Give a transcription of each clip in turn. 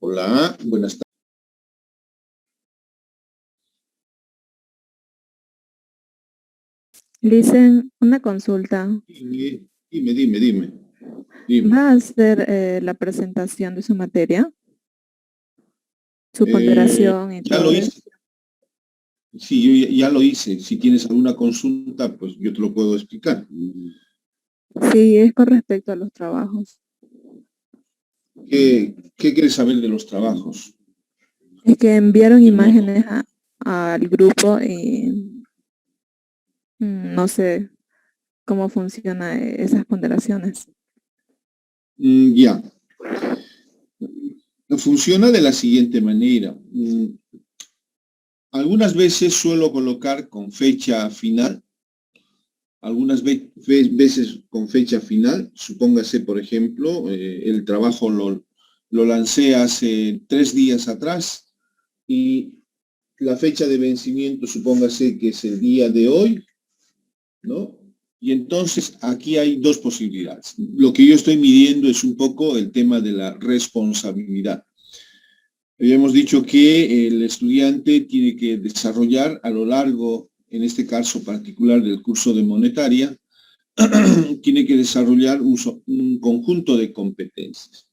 Hola, buenas tardes. Dicen una consulta. Dime. ¿Va a hacer la presentación de su materia, su Eh, ponderación y ya lo todo hice, eso? sí, yo ya lo hice. Si tienes alguna consulta, pues yo te lo puedo explicar. Sí, es con respecto a los trabajos. ¿Qué quieres saber de los trabajos? Es que enviaron Del modo. imágenes al grupo y no sé cómo funcionan esas ponderaciones. Ya. Funciona de la siguiente manera. Algunas veces suelo colocar con fecha final, veces con fecha final. Supóngase, por ejemplo, el trabajo lo lancé hace 3 días atrás y la fecha de vencimiento, supóngase que es el día de hoy, ¿no? Y entonces aquí hay dos posibilidades. Lo que yo estoy midiendo es un poco el tema de la responsabilidad. Habíamos dicho que el estudiante tiene que desarrollar a lo largo, en este caso particular del curso de monetaria, tiene que desarrollar un conjunto de competencias,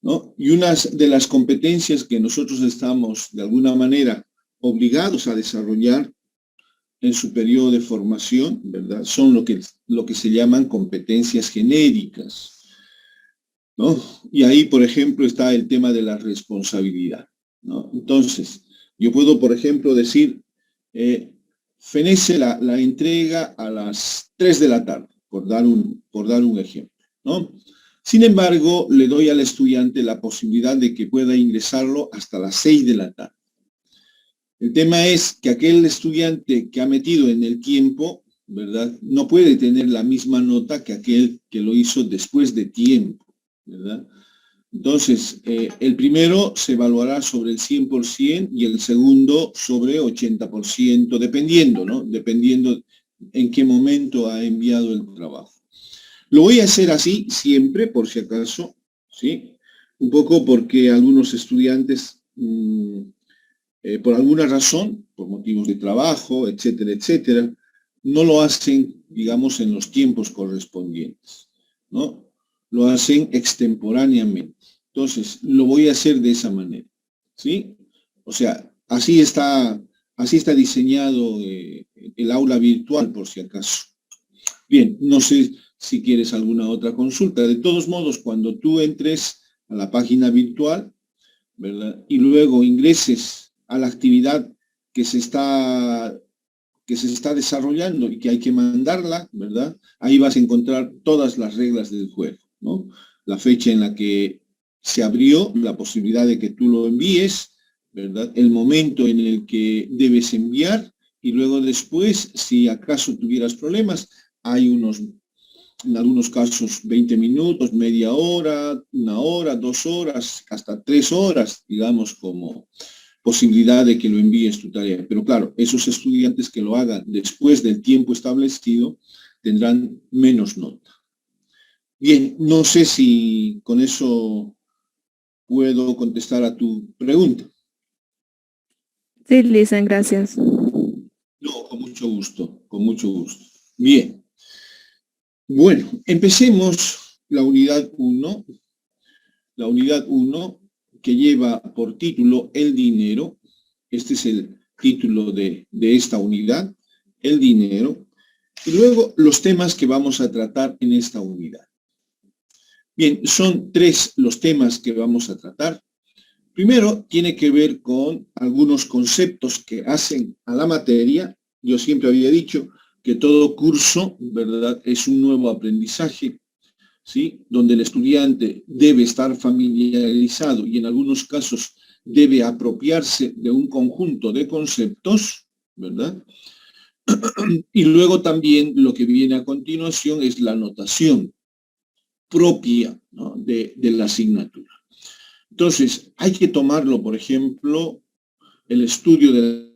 ¿no? Y una de las competencias que nosotros estamos de alguna manera obligados a desarrollar en su periodo de formación, ¿verdad? Son lo que se llaman competencias genéricas, ¿no? Y ahí, por ejemplo, está el tema de la responsabilidad, ¿no? Entonces, yo puedo, por ejemplo, decir, fenece la entrega a las 3 de la tarde, por dar un ejemplo, ¿no? Sin embargo, le doy al estudiante la posibilidad de que pueda ingresarlo hasta las 6 de la tarde. El tema es que aquel estudiante que ha metido en el tiempo, ¿verdad? No puede tener la misma nota que aquel que lo hizo después de tiempo, ¿verdad? Entonces, el primero se evaluará sobre el 100% y el segundo sobre 80%, dependiendo, ¿no? Dependiendo en qué momento ha enviado el trabajo. Lo voy a hacer así siempre, por si acaso, ¿sí? Un poco porque algunos estudiantes por alguna razón, por motivos de trabajo, etcétera, etcétera, no lo hacen, digamos, en los tiempos correspondientes, ¿no? Lo hacen extemporáneamente. Entonces, lo voy a hacer de esa manera, ¿sí? O sea, así está diseñado el aula virtual, por si acaso. Bien, no sé si quieres alguna otra consulta. De todos modos, cuando tú entres a la página virtual, ¿verdad? Y luego ingreses a la actividad que se está, que se está desarrollando y que hay que mandarla, ¿verdad? Ahí vas a encontrar todas las reglas del juego, ¿no? La fecha en la que se abrió, la posibilidad de que tú lo envíes, ¿verdad? El momento en el que debes enviar y luego después, si acaso tuvieras problemas, hay en algunos casos 20 minutos, media hora, 1 hora, 2 horas, hasta 3 horas, digamos, como posibilidad de que lo envíes tu tarea. Pero claro, esos estudiantes que lo hagan después del tiempo establecido tendrán menos nota. Bien, no sé si con eso puedo contestar a tu pregunta. Sí, dicen gracias. No, con mucho gusto, con mucho gusto. Bien, bueno, empecemos la unidad 1 que lleva por título el dinero. Este es el título de esta unidad, el dinero. Y luego los temas que vamos a tratar en esta unidad. Bien, son 3 los temas que vamos a tratar. Primero, tiene que ver con algunos conceptos que hacen a la materia. Yo siempre había dicho que todo curso, ¿verdad?, es un nuevo aprendizaje, ¿sí? Donde el estudiante debe estar familiarizado y en algunos casos debe apropiarse de un conjunto de conceptos, ¿verdad? Y luego también lo que viene a continuación es la notación propia, ¿no?, de la asignatura. Entonces, hay que tomarlo, por ejemplo, el estudio de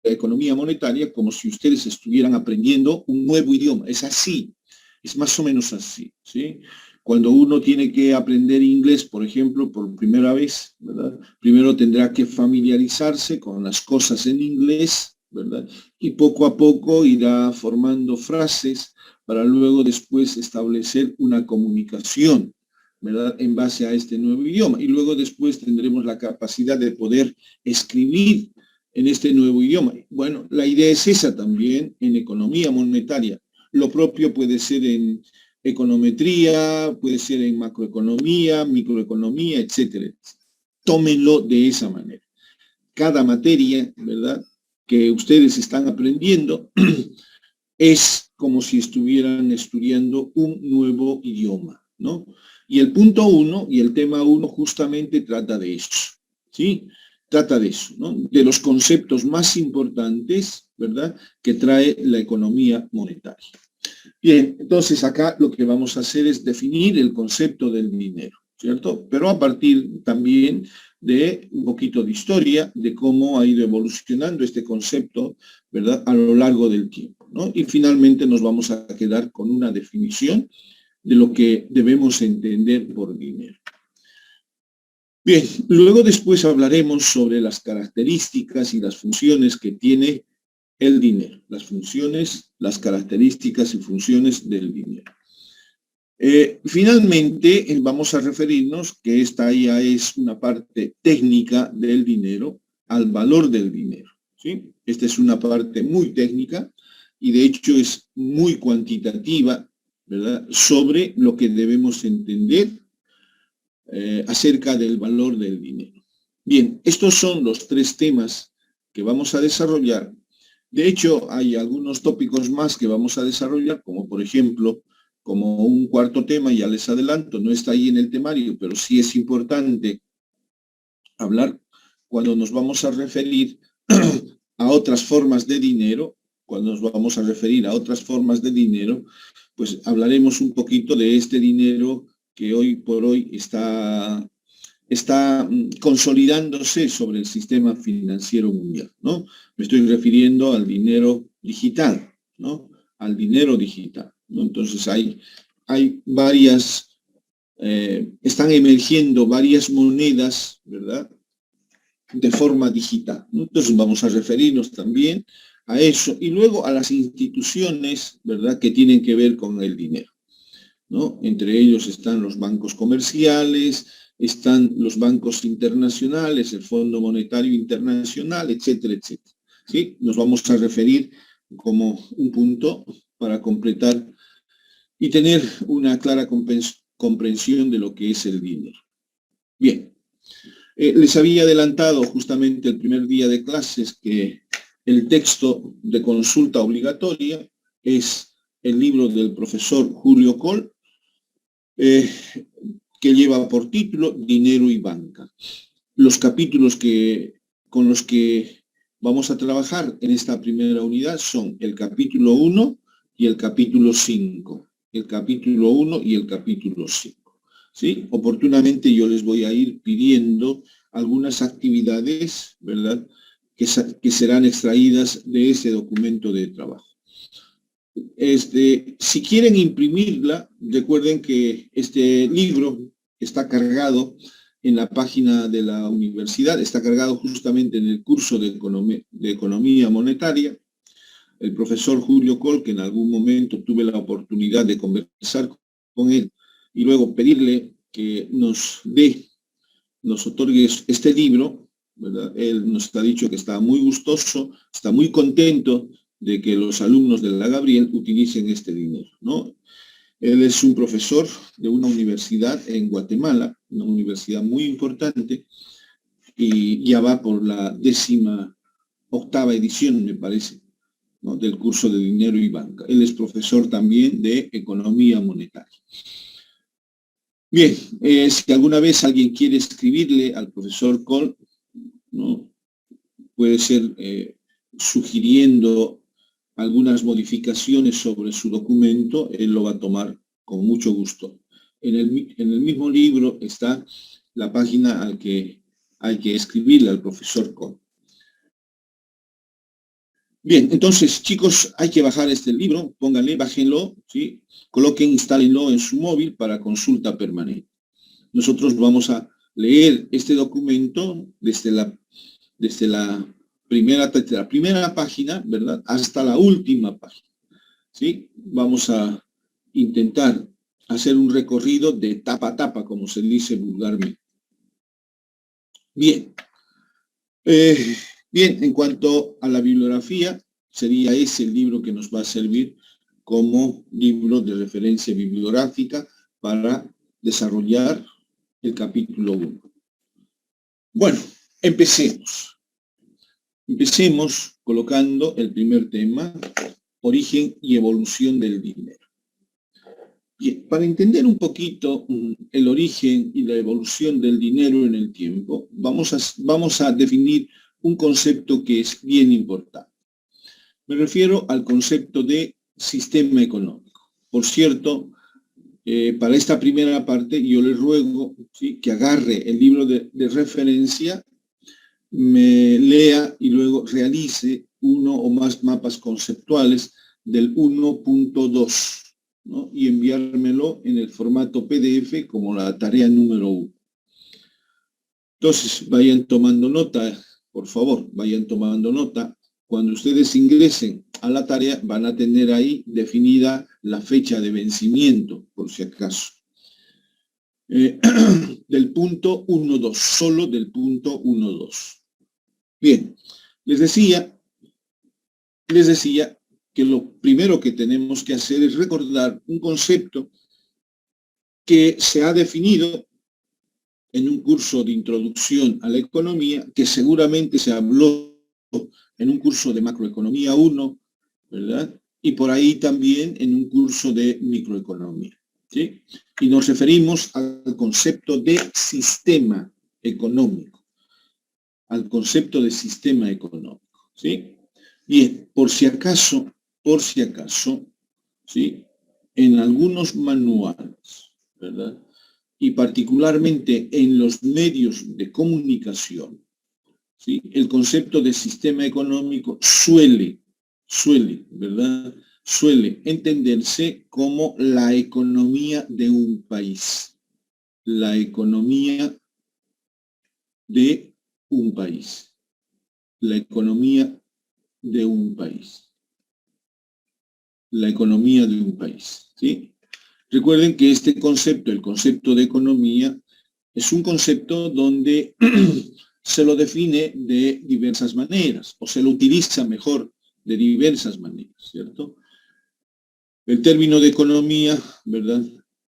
la economía monetaria como si ustedes estuvieran aprendiendo un nuevo idioma. Es así, es más o menos así, ¿sí? Cuando uno tiene que aprender inglés, por ejemplo, por primera vez, ¿verdad? Primero tendrá que familiarizarse con las cosas en inglés, ¿verdad? Y poco a poco irá formando frases para luego después establecer una comunicación, ¿verdad? En base a este nuevo idioma. Y luego después tendremos la capacidad de poder escribir en este nuevo idioma. Bueno, la idea es esa también en economía monetaria. Lo propio puede ser en econometría, puede ser en macroeconomía, microeconomía, etcétera. Tómenlo de esa manera. Cada materia, ¿verdad?, que ustedes están aprendiendo es como si estuvieran estudiando un nuevo idioma, ¿no? Y el punto 1 y el tema 1 justamente trata de eso, ¿sí? Trata de eso, ¿no? De los conceptos más importantes, ¿verdad?, que trae la economía monetaria. Bien, entonces acá lo que vamos a hacer es definir el concepto del dinero, ¿cierto? Pero a partir también de un poquito de historia, de cómo ha ido evolucionando este concepto, ¿verdad?, a lo largo del tiempo, ¿no? Y finalmente nos vamos a quedar con una definición de lo que debemos entender por dinero. Bien, luego después hablaremos sobre las características y las funciones que tiene el dinero, las funciones, las características y funciones del dinero. Finalmente, vamos a referirnos que esta ya es una parte técnica del dinero, al valor del dinero, ¿sí? Esta es una parte muy técnica y de hecho es muy cuantitativa, ¿verdad?, sobre lo que debemos entender acerca del valor del dinero. Bien, estos son los 3 temas que vamos a desarrollar. De hecho, hay algunos tópicos más que vamos a desarrollar, como por ejemplo, como un cuarto tema, ya les adelanto, no está ahí en el temario, pero sí es importante hablar cuando nos vamos a referir a otras formas de dinero, cuando nos vamos a referir a otras formas de dinero, pues hablaremos un poquito de este dinero que hoy por hoy está consolidándose sobre el sistema financiero mundial, ¿no? Me estoy refiriendo al dinero digital, ¿no? Al dinero digital, ¿no? Entonces hay varias, están emergiendo varias monedas, ¿verdad?, de forma digital, ¿no? Entonces vamos a referirnos también a eso y luego a las instituciones, ¿verdad?, que tienen que ver con el dinero, ¿no? Entre ellos están los bancos comerciales, están los bancos internacionales, el Fondo Monetario Internacional, etcétera, etcétera, ¿sí? Nos vamos a referir como un punto para completar y tener una clara comprensión de lo que es el dinero. Bien, les había adelantado justamente el primer día de clases que el texto de consulta obligatoria es el libro del profesor Julio Coll, que lleva por título Dinero y Banca. Los capítulos con los que vamos a trabajar en esta primera unidad son el capítulo 1 y el capítulo 5. El capítulo 1 y el capítulo 5. ¿Sí? Oportunamente yo les voy a ir pidiendo algunas actividades, ¿verdad?, que serán extraídas de ese documento de trabajo. Si quieren imprimirla, recuerden que este libro está cargado en la página de la universidad, está cargado justamente en el curso de economía monetaria. El profesor Julio Coll, que en algún momento tuve la oportunidad de conversar con él y luego pedirle que nos otorgue este libro, ¿verdad? Él nos ha dicho que está muy gustoso, está muy contento de que los alumnos de la Gabriel utilicen este dinero, ¿no? Él es un profesor de una universidad en Guatemala, una universidad muy importante, y ya va por la 18ª edición, me parece, ¿no?, del curso de Dinero y Banca. Él es profesor también de Economía Monetaria. Bien, si alguna vez alguien quiere escribirle al profesor Coll, ¿no?, puede ser sugiriendo algunas modificaciones sobre su documento, él lo va a tomar con mucho gusto. En el mismo libro está la página al que hay que escribirle al profesor Coll. Bien, entonces, chicos, hay que bajar este libro, pónganle, bájenlo, ¿sí? Coloquen, instálenlo en su móvil para consulta permanente. Nosotros vamos a leer este documento desde la primera página, ¿verdad?, hasta la última página, ¿sí? Vamos a intentar hacer un recorrido de tapa a tapa, como se dice vulgarmente. Bien. Bien, en cuanto a la bibliografía, sería ese el libro que nos va a servir como libro de referencia bibliográfica para desarrollar el capítulo 1. Bueno, empecemos. Empecemos colocando el primer tema, origen y evolución del dinero. Bien, para entender un poquito el origen y la evolución del dinero en el tiempo, vamos a definir un concepto que es bien importante. Me refiero al concepto de sistema económico. Por cierto, para esta primera parte yo le ruego, ¿sí?, que agarre el libro de referencia, me lea y luego realice uno o más mapas conceptuales del 1.2. ¿no? Y enviármelo en el formato PDF como la tarea número 1. Entonces, vayan tomando nota, por favor, vayan tomando nota. Cuando ustedes ingresen a la tarea, van a tener ahí definida la fecha de vencimiento, por si acaso. Del punto 1.2, solo del punto 1.2. Bien, les decía que lo primero que tenemos que hacer es recordar un concepto que se ha definido en un curso de introducción a la economía, que seguramente se habló en un curso de macroeconomía 1, ¿verdad? Y por ahí también en un curso de microeconomía, ¿sí? Y nos referimos al concepto de sistema económico, al concepto de sistema económico, ¿sí? Bien, por si acaso, ¿sí?, en algunos manuales, ¿verdad?, y particularmente en los medios de comunicación, ¿sí?, el concepto de sistema económico suele, ¿verdad?, suele entenderse como la economía de un país. La economía de un país. La economía de un país. La economía de un país, ¿sí? Recuerden que este concepto, el concepto de economía, es un concepto donde se lo define de diversas maneras, o se lo utiliza mejor de diversas maneras, ¿cierto? El término de economía, ¿verdad?,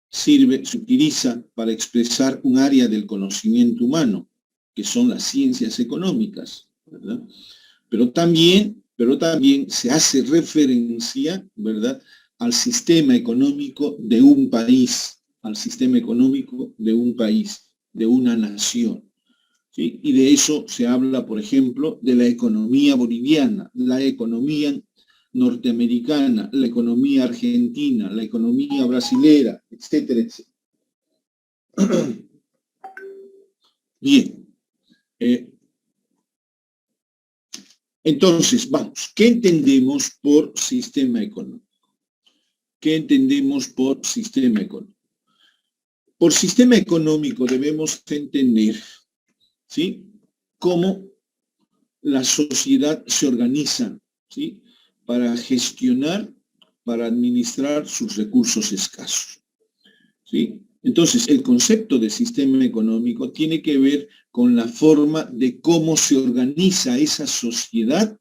se utiliza para expresar un área del conocimiento humano, que son las ciencias económicas, ¿verdad? Pero también se hace referencia, ¿verdad?, al sistema económico de un país, al sistema económico de un país, de una nación, ¿sí? Y de eso se habla, por ejemplo, de la economía boliviana, la economía norteamericana, la economía argentina, la economía brasilera, etcétera, etcétera. Bien. Entonces, vamos, ¿qué entendemos por sistema económico? ¿Qué entendemos por sistema económico? Por sistema económico debemos entender, ¿sí?, cómo la sociedad se organiza, ¿sí?, para gestionar, para administrar sus recursos escasos, ¿sí? Entonces, el concepto de sistema económico tiene que ver con la forma de cómo se organiza esa sociedad,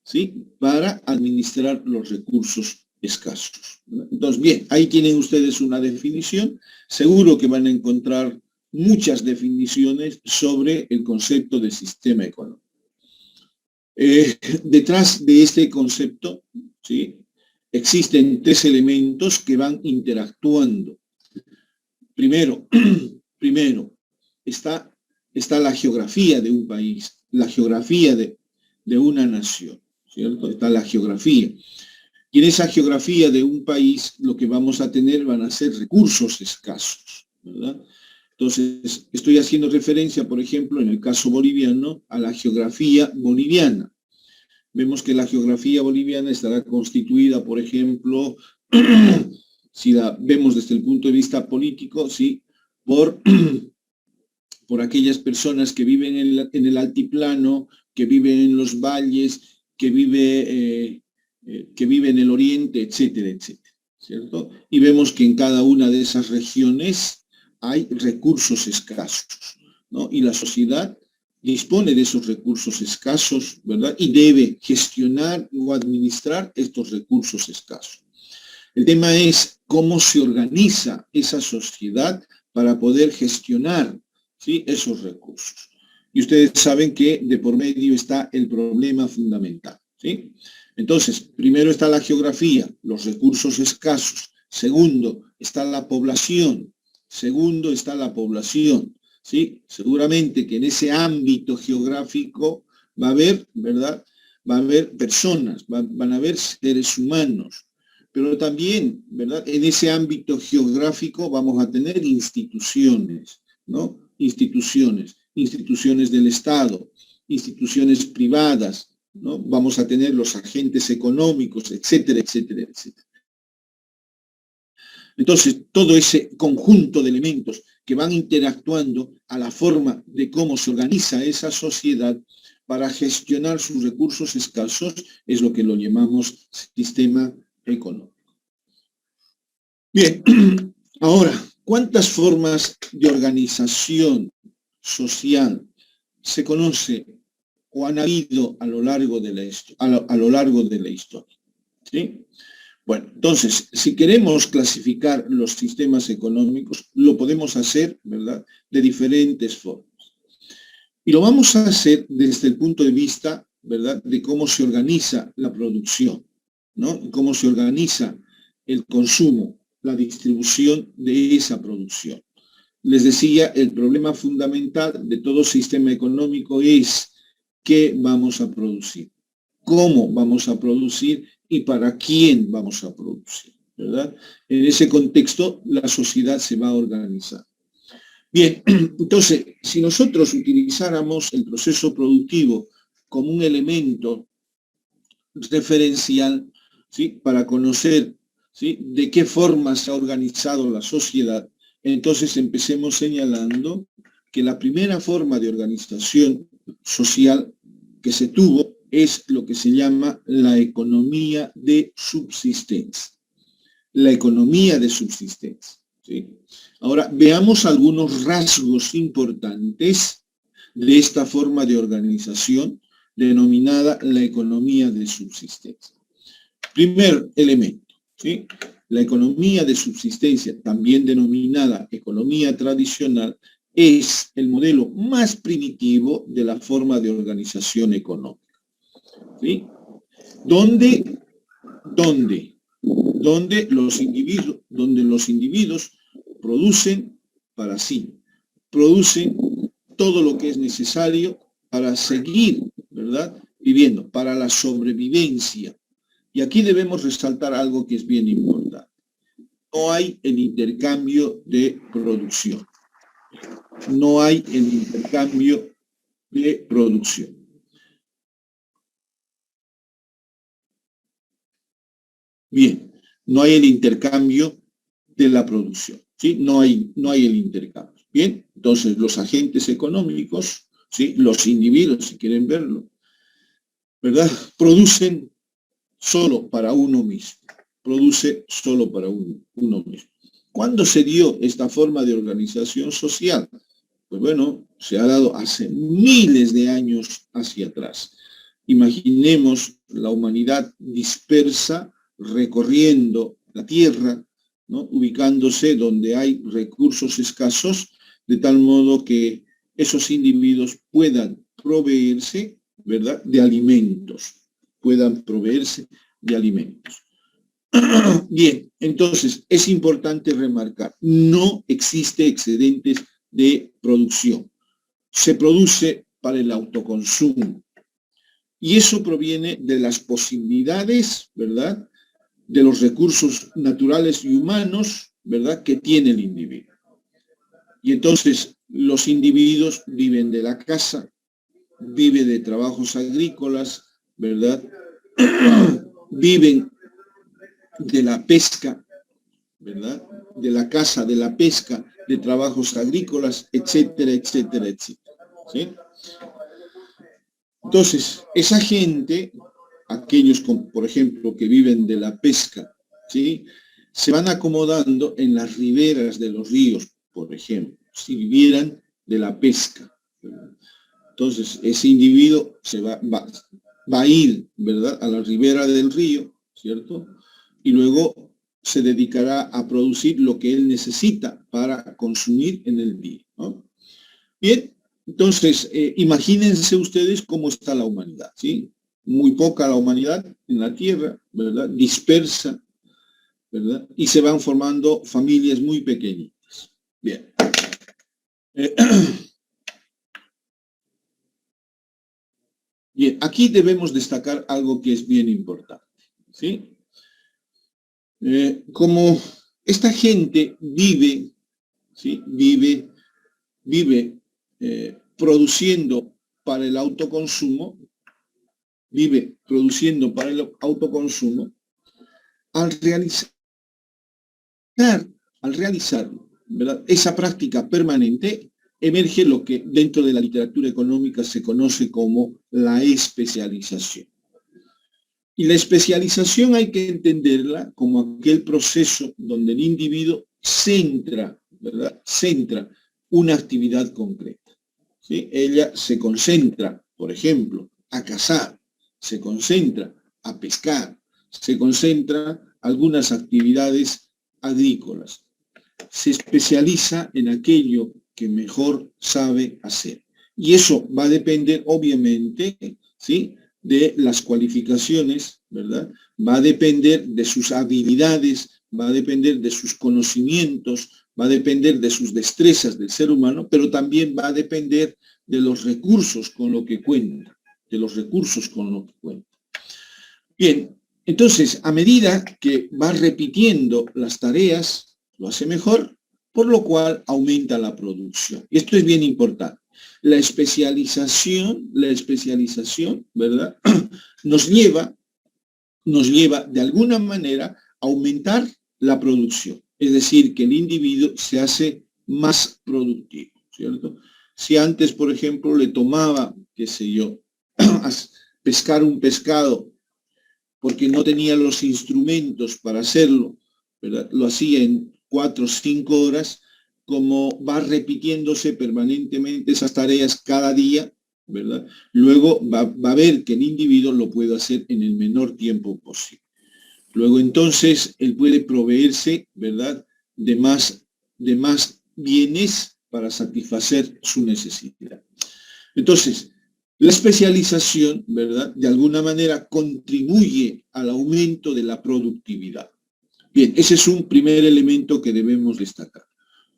¿sí?, para administrar los recursos escasos. Entonces, bien, ahí tienen ustedes una definición. Seguro que van a encontrar muchas definiciones sobre el concepto de sistema económico. Detrás de este concepto, ¿sí?, existen tres elementos que van interactuando. Primero está la geografía de un país, la geografía de una nación, ¿cierto? Está la geografía. Y en esa geografía de un país lo que vamos a tener van a ser recursos escasos, ¿verdad? Entonces, estoy haciendo referencia, por ejemplo, en el caso boliviano, a la geografía boliviana. vemos que la geografía boliviana estará constituida, por ejemplo, si la vemos desde el punto de vista político, ¿sí?, por aquellas personas que viven en el altiplano, que viven en los valles, que vive en el oriente, etcétera, etcétera, ¿cierto? Y vemos que en cada una de esas regiones hay recursos escasos, ¿no? Y la sociedad dispone de esos recursos escasos, ¿verdad? Y debe gestionar o administrar estos recursos escasos. El tema es cómo se organiza esa sociedad para poder gestionar, ¿sí?, esos recursos. Y ustedes saben que de por medio está el problema fundamental, ¿sí? Entonces, primero está la geografía, los recursos escasos. Segundo, está la población. ¿Sí? Seguramente que en ese ámbito geográfico va a haber, ¿verdad?, va a haber personas, van a haber seres humanos, pero también, ¿verdad?, en ese ámbito geográfico vamos a tener instituciones, ¿no? Instituciones del Estado, instituciones privadas, ¿no? Vamos a tener los agentes económicos, etcétera, etcétera, etcétera. Entonces, todo ese conjunto de elementos que van interactuando a la forma de cómo se organiza esa sociedad para gestionar sus recursos escasos es lo que lo llamamos sistema económico. Bien, ahora, ¿cuántas formas de organización social se conoce o han habido a lo largo de la historia? ¿Sí? Bueno, entonces, si queremos clasificar los sistemas económicos, lo podemos hacer, ¿verdad?, de diferentes formas. Y lo vamos a hacer desde el punto de vista, ¿verdad?, de cómo se organiza la producción, ¿no? Cómo se organiza el consumo, la distribución de esa producción. Les decía, el problema fundamental de todo sistema económico es qué vamos a producir, cómo vamos a producir y para quién vamos a producir, ¿verdad? En ese contexto, la sociedad se va a organizar. Bien, entonces, si nosotros utilizáramos el proceso productivo como un elemento referencial, ¿sí?, para conocer, ¿sí?, de qué forma se ha organizado la sociedad, entonces empecemos señalando que la primera forma de organización social que se tuvo es lo que se llama la economía de subsistencia. La economía de subsistencia, ¿sí? Ahora, veamos algunos rasgos importantes de esta forma de organización denominada la economía de subsistencia. Primer elemento, ¿sí? La economía de subsistencia, también denominada economía tradicional, es el modelo más primitivo de la forma de organización económica, ¿sí? Donde los individuos producen para sí, producen todo lo que es necesario para seguir, ¿verdad?, viviendo, para la sobrevivencia. Y aquí debemos resaltar algo que es bien importante. No hay el intercambio de producción. No hay el intercambio de producción. Bien, no hay el intercambio de la producción, ¿sí? No hay el intercambio. Bien, entonces los agentes económicos, ¿sí?, los individuos, si quieren verlo, ¿verdad?, producen solo para uno mismo. Produce solo para uno mismo. ¿Cuándo se dio esta forma de organización social? Pues bueno, se ha dado hace miles de años hacia atrás. Imaginemos la humanidad dispersa recorriendo la Tierra, ¿no?, ubicándose donde hay recursos escasos, de tal modo que esos individuos puedan proveerse, ¿verdad?, de alimentos, Bien, entonces es importante remarcar, no existe excedentes de producción. Se produce para el autoconsumo. Y eso proviene de las posibilidades, ¿verdad?, de los recursos naturales y humanos, ¿verdad?, que tiene el individuo. Y entonces los individuos viven de la caza, viven de trabajos agrícolas, ¿verdad? Viven de la pesca, ¿verdad? De la caza, de la pesca, de trabajos agrícolas, etcétera, etcétera, etcétera. ¿Sí? Entonces, esa gente, aquellos, por ejemplo, que viven de la pesca, ¿sí? Se van acomodando en las riberas de los ríos, por ejemplo, si vivieran de la pesca, ¿verdad? Entonces, ese individuo va a ir, ¿verdad?, a la ribera del río, ¿cierto? Y luego se dedicará a producir lo que él necesita para consumir en el día, ¿no? Bien, entonces, imagínense ustedes cómo está la humanidad, ¿sí? Muy poca la humanidad en la Tierra, ¿verdad? Dispersa, ¿verdad? Y se van formando familias muy pequeñitas. Bien. Bien, aquí debemos destacar algo que es bien importante, ¿sí? Como esta gente vive, ¿sí? Vive produciendo para el autoconsumo, al realizar, ¿verdad?, esa práctica permanente, emerge lo que dentro de la literatura económica se conoce como la especialización. Y la especialización hay que entenderla como aquel proceso donde el individuo centra, ¿verdad?, centra una actividad concreta, ¿sí? Ella se concentra, por ejemplo, a cazar, se concentra a pescar, se concentra algunas actividades agrícolas, se especializa en aquello que mejor sabe hacer. Y eso va a depender, obviamente, ¿sí?, de las cualificaciones, ¿verdad? Va a depender de sus habilidades, va a depender de sus conocimientos, va a depender de sus destrezas del ser humano, pero también va a depender de los recursos con lo que cuenta, Bien, entonces, a medida que va repitiendo las tareas, lo hace mejor, por lo cual aumenta la producción. Y esto es bien importante. La especialización, ¿verdad?, nos lleva de alguna manera a aumentar la producción. Es decir, que el individuo se hace más productivo, ¿cierto? Si antes, por ejemplo, le tomaba, qué sé yo, pescar un pescado porque no tenía los instrumentos para hacerlo, ¿verdad?, lo hacía en 4 o 5 horas, como va repitiéndose permanentemente esas tareas cada día, ¿verdad?, luego va a ver que el individuo lo puede hacer en el menor tiempo posible. Luego entonces él puede proveerse, ¿verdad?, de más bienes para satisfacer su necesidad. Entonces, la especialización, ¿verdad?, de alguna manera contribuye al aumento de la productividad. Bien, ese es un primer elemento que debemos destacar.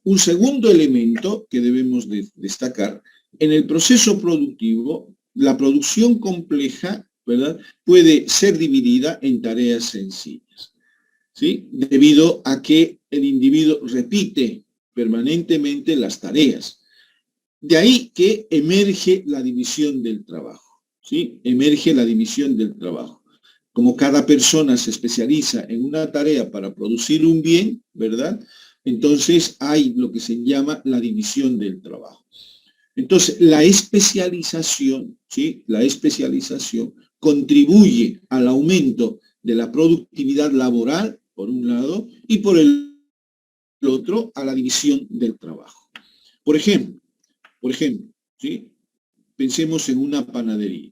Un segundo elemento que debemos destacar, en el proceso productivo, la producción compleja, ¿verdad?, puede ser dividida en tareas sencillas, ¿sí?, debido a que el individuo repite permanentemente las tareas. De ahí que emerge la división del trabajo, ¿sí? Emerge la división del trabajo. Como cada persona se especializa en una tarea para producir un bien, ¿verdad?, entonces hay lo que se llama la división del trabajo. Entonces, la especialización, ¿sí?, la especialización contribuye al aumento de la productividad laboral, por un lado, y por el otro, a la división del trabajo. Por ejemplo, ¿sí?, pensemos en una panadería.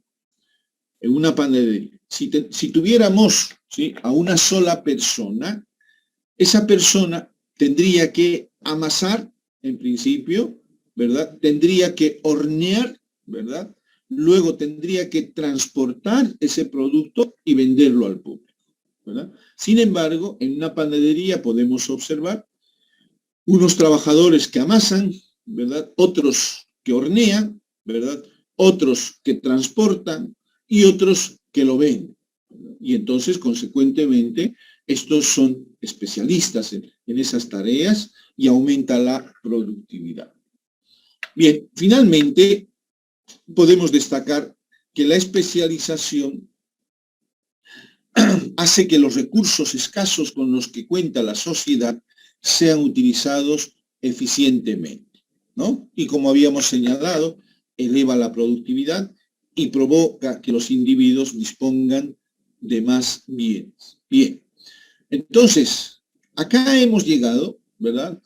Si tuviéramos, ¿sí?, a una sola persona, esa persona tendría que amasar, en principio, ¿verdad?, tendría que hornear, ¿verdad?, luego tendría que transportar ese producto y venderlo al público, ¿verdad? Sin embargo, en una panadería podemos observar unos trabajadores que amasan, ¿verdad?, otros que hornean, ¿verdad?, otros que transportan y otros que lo venden. Y entonces, consecuentemente, estos son especialistas en esas tareas y aumenta la productividad. Bien, finalmente, podemos destacar que la especialización hace que los recursos escasos con los que cuenta la sociedad sean utilizados eficientemente, ¿no? Y como habíamos señalado, eleva la productividad y provoca que los individuos dispongan de más bienes. Bien, entonces, acá hemos llegado, ¿verdad?,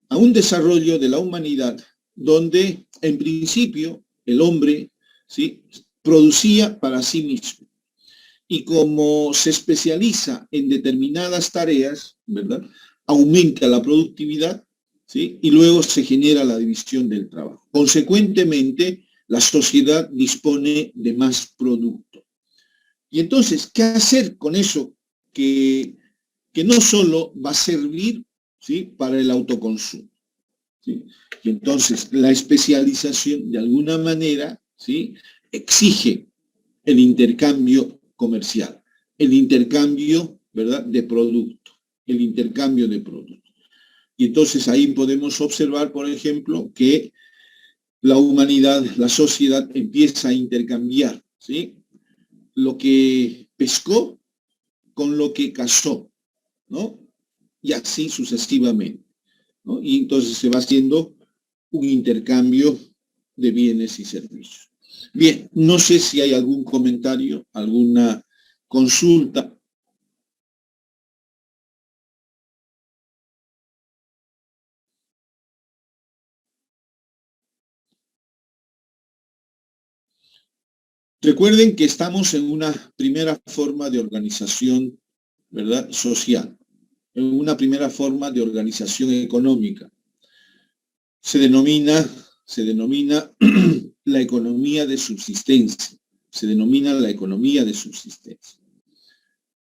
a un desarrollo de la humanidad donde, en principio, el hombre, ¿sí?, producía para sí mismo. Y como se especializa en determinadas tareas, ¿verdad?, aumenta la productividad, ¿sí?, y luego se genera la división del trabajo. Consecuentemente, la sociedad dispone de más producto. Y entonces, ¿qué hacer con eso que no solo va a servir, ¿sí?, para el autoconsumo? ¿Sí? Y entonces, la especialización, de alguna manera, ¿sí?, exige el intercambio comercial, el intercambio, ¿verdad?, de producto, el intercambio de producto. Y entonces ahí podemos observar, por ejemplo, que la humanidad, la sociedad empieza a intercambiar, ¿sí?, lo que pescó con lo que cazó, ¿no? Y así sucesivamente, ¿no? Y entonces se va haciendo un intercambio de bienes y servicios. Bien, no sé si hay algún comentario, alguna consulta. Recuerden que estamos en una primera forma de organización, ¿verdad?, social, en una primera forma de organización económica. Se denomina la economía de subsistencia. Se denomina la economía de subsistencia.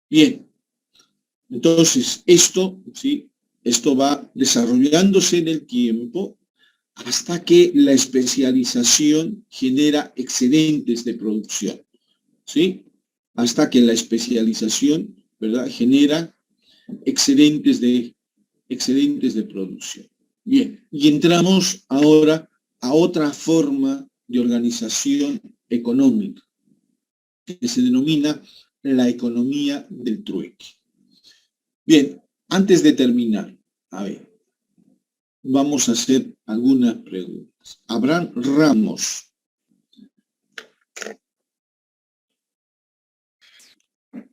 Bien, entonces esto, ¿sí?, esto va desarrollándose en el tiempo hasta que la especialización genera excedentes de producción, ¿sí? Hasta que la especialización, ¿verdad?, genera excedentes de producción. Bien, y entramos ahora a otra forma de organización económica, que se denomina la economía del trueque. Bien, antes de terminar, a ver, vamos a hacer algunas preguntas. Abraham Ramos.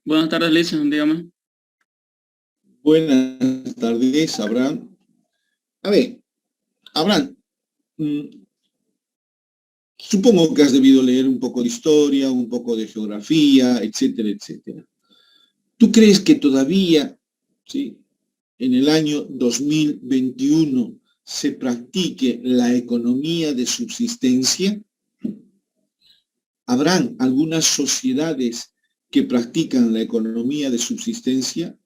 Buenas tardes, Lisa, dígame. Buenas tardes, Abraham. A ver, Abraham, supongo que has debido leer un poco de historia, un poco de geografía, etcétera, etcétera. ¿Tú crees que todavía, ¿sí?, en el año 2021 se practique la economía de subsistencia? ¿Habrán algunas sociedades que practican la economía de subsistencia?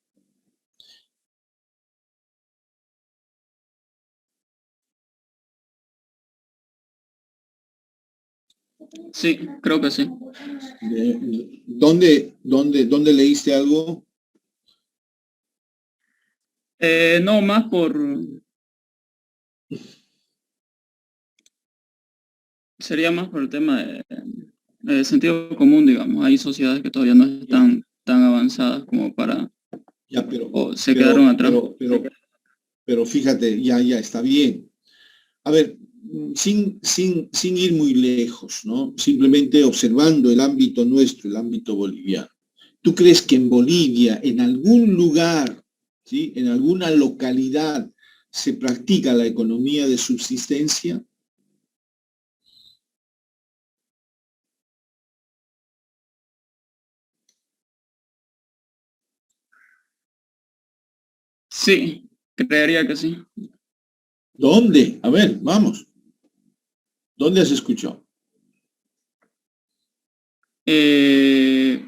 Sí, creo que sí. ¿Dónde leíste algo? No, más sería más por el tema de sentido común, digamos. Hay sociedades que todavía no Ya, están tan avanzadas como para, ya, o se quedaron atrás. pero fíjate, ya está bien. A ver, sin ir muy lejos, ¿no? Simplemente observando el ámbito nuestro, el ámbito boliviano. ¿Tú crees que en Bolivia, en algún lugar, ¿sí?, en alguna localidad, se practica la economía de subsistencia? Sí, creería que sí. ¿Dónde? A ver, vamos. ¿Dónde has escuchado? Eh,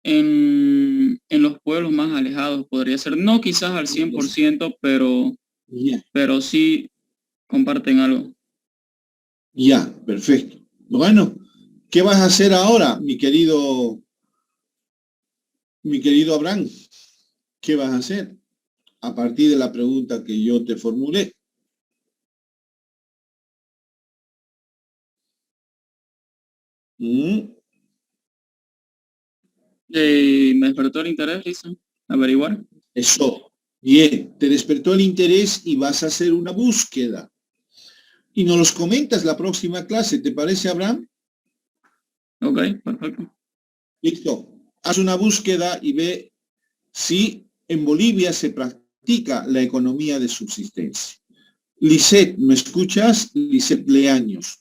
en los pueblos más alejados podría ser, no quizás al 100%, Ya, pero sí comparten algo. ya, perfecto. Bueno, ¿qué vas a hacer ahora, mi querido Abraham? ¿Qué vas a hacer a partir de la pregunta que yo te formulé? ¿Mm? Me despertó el interés, Lisa, averiguar. Eso. Bien, te despertó el interés y vas a hacer una búsqueda. Y nos los comentas la próxima clase, ¿te parece, Abraham? Ok, perfecto. Listo. Haz una búsqueda y ve si en Bolivia se practica la economía de subsistencia. Lisette, ¿me escuchas? Lisette Leaños.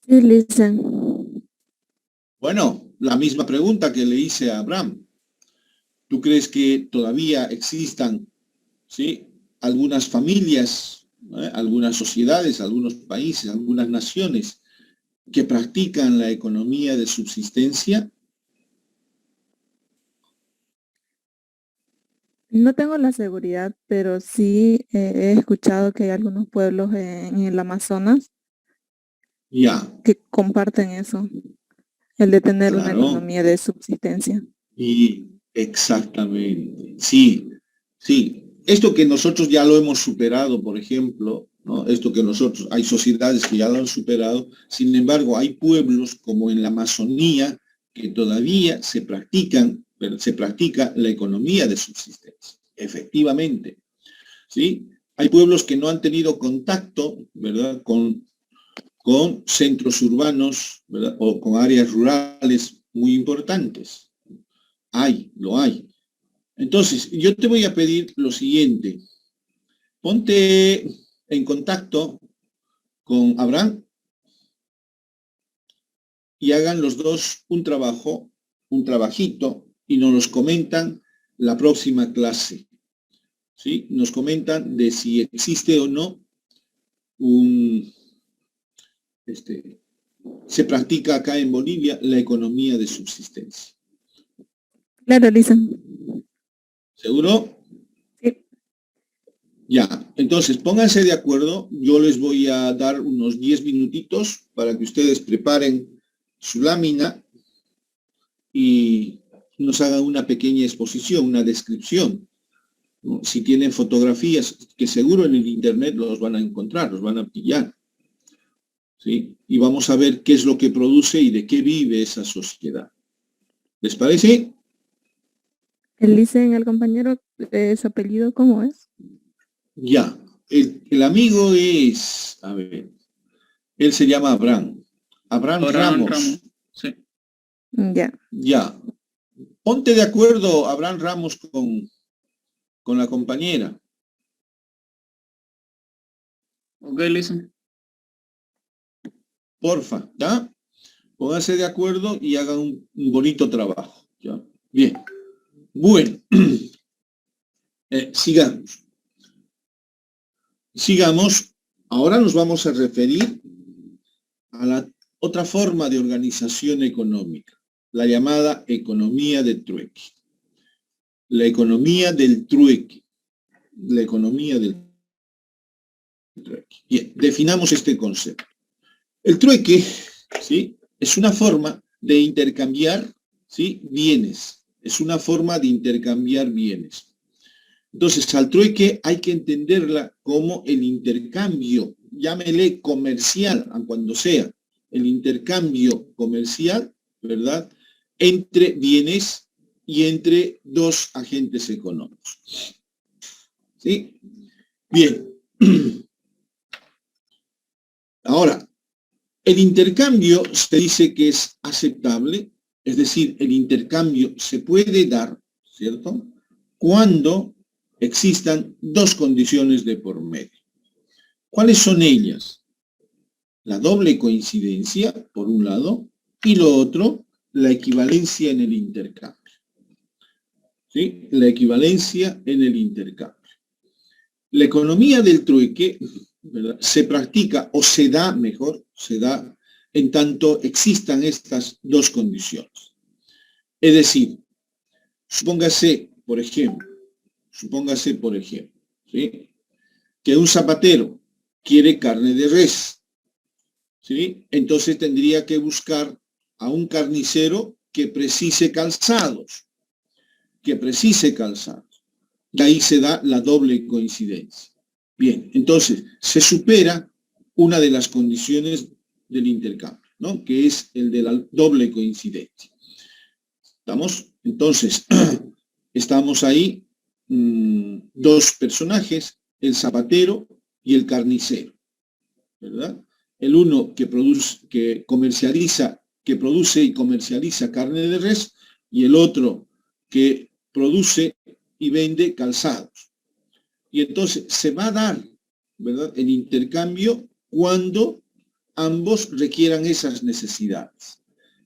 Sí, listen. Bueno, la misma pregunta que le hice a Abraham. ¿Tú crees que todavía existan, ¿sí?, algunas familias, algunas sociedades, algunos países, algunas naciones que practican la economía de subsistencia? No tengo la seguridad, pero sí he escuchado que hay algunos pueblos en el Amazonas Ya, que comparten eso, el de tener una claro. economía de subsistencia. Y exactamente, sí, sí. Esto que nosotros ya lo hemos superado, por ejemplo, ¿no? Esto que nosotros, hay sociedades que ya lo han superado, sin embargo, hay pueblos como en la Amazonía que todavía se practica la economía de subsistencia, efectivamente, ¿sí? Hay pueblos que no han tenido contacto, ¿verdad?, con centros urbanos, ¿verdad?, o con áreas rurales muy importantes. Lo hay. Entonces, yo te voy a pedir lo siguiente. Ponte en contacto con Abraham y hagan los dos un trabajo, un trabajito, y nos los comentan la próxima clase. ¿Sí? Nos comentan de si existe o no se practica acá en Bolivia la economía de subsistencia. Claro, Lisa. ¿Seguro? Sí. Ya, entonces pónganse de acuerdo, yo les voy a dar unos 10 minutitos para que ustedes preparen su lámina y nos hagan una pequeña exposición, una descripción, ¿no? Si tienen fotografías, que seguro en el internet los van a encontrar, los van a pillar, ¿sí? Y vamos a ver qué es lo que produce y de qué vive esa sociedad. ¿Les parece? El Lisen, el compañero, su apellido, ¿cómo es? Ya, el amigo es, a ver, él se llama Abraham. Abraham Abraham Ramos, Ramos. sí. Ya. Ya. Ponte de acuerdo, Abraham Ramos, con la compañera. Ok, Lisa. Porfa, ¿ya? Pónganse de acuerdo y hagan un bonito trabajo, ¿ya? Bien. Bueno, sigamos. Sigamos. Ahora nos vamos a referir a la otra forma de organización económica, la llamada economía de trueque. La economía del trueque. La economía del trueque. Bien, definamos este concepto. El trueque, ¿sí?, es una forma de intercambiar, ¿sí?, bienes. Es una forma de intercambiar bienes. Entonces, al trueque hay que entenderla como el intercambio, llámele comercial, aun cuando sea, el intercambio comercial, ¿verdad?, entre bienes y entre dos agentes económicos. ¿Sí? Bien. Ahora, el intercambio se dice que es aceptable, es decir, el intercambio se puede dar, ¿cierto?, cuando existan dos condiciones de por medio. ¿Cuáles son ellas? La doble coincidencia, por un lado, y lo otro, la equivalencia en el intercambio. ¿Sí? La equivalencia en el intercambio. La economía del trueque, ¿verdad?, se practica o se da, mejor, se da en tanto existan estas dos condiciones. Es decir, supóngase, por ejemplo, ¿sí?, que un zapatero quiere carne de res, ¿sí? Entonces tendría que buscar a un carnicero que precise calzados, Y ahí se da la doble coincidencia. Bien, entonces se supera una de las condiciones del intercambio. ¿no? Que es el de la doble coincidencia. ¿Estamos? Entonces, estamos ahí dos personajes, el zapatero y el carnicero, ¿verdad? El uno que produce y comercializa carne de res, y el otro que produce y vende calzados. Y entonces se va a dar, ¿verdad?, el intercambio cuando ambos requieran esas necesidades.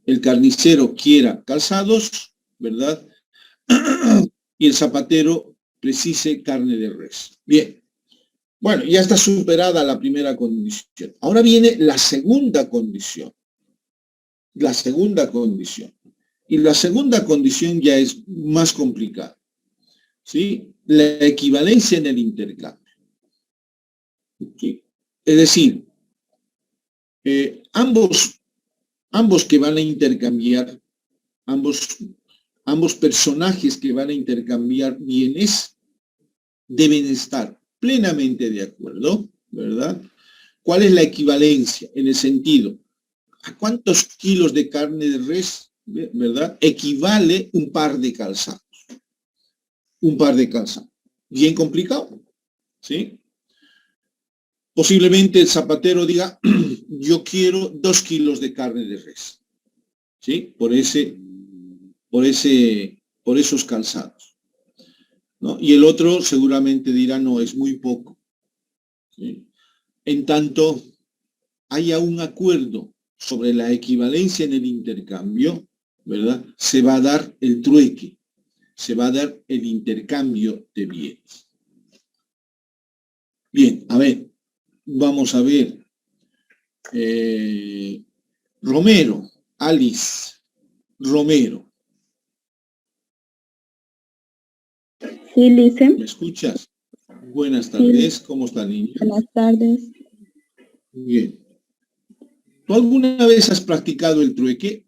El carnicero quiera calzados, ¿verdad? Y el zapatero precise carne de res. Bien. Bueno, ya está superada la primera condición. Ahora viene la segunda condición. La segunda condición. Y la segunda condición ya es más complicada, ¿sí? La equivalencia en el intercambio. ¿Sí? Es decir, ambos que van a intercambiar, ambos personajes que van a intercambiar bienes deben estar plenamente de acuerdo, ¿verdad? ¿Cuál es la equivalencia? En el sentido, ¿a cuántos kilos de carne de res, ¿verdad?, equivale un par de calzados? Un par de calzados. Bien complicado, ¿sí? Posiblemente el zapatero diga, yo quiero 2 kilos de carne de res, ¿sí? Por esos calzados, ¿no? Y el otro seguramente dirá, no, es muy poco, ¿sí? En tanto haya un acuerdo sobre la equivalencia en el intercambio, ¿verdad?, se va a dar el trueque, se va a dar el intercambio de bienes. Bien, a ver, vamos a ver. Romero, Alice Romero. Sí, Lice. ¿Me escuchas? Buenas tardes, Sí. ¿cómo está, niña? Buenas tardes. Bien. ¿Tú alguna vez has practicado el trueque?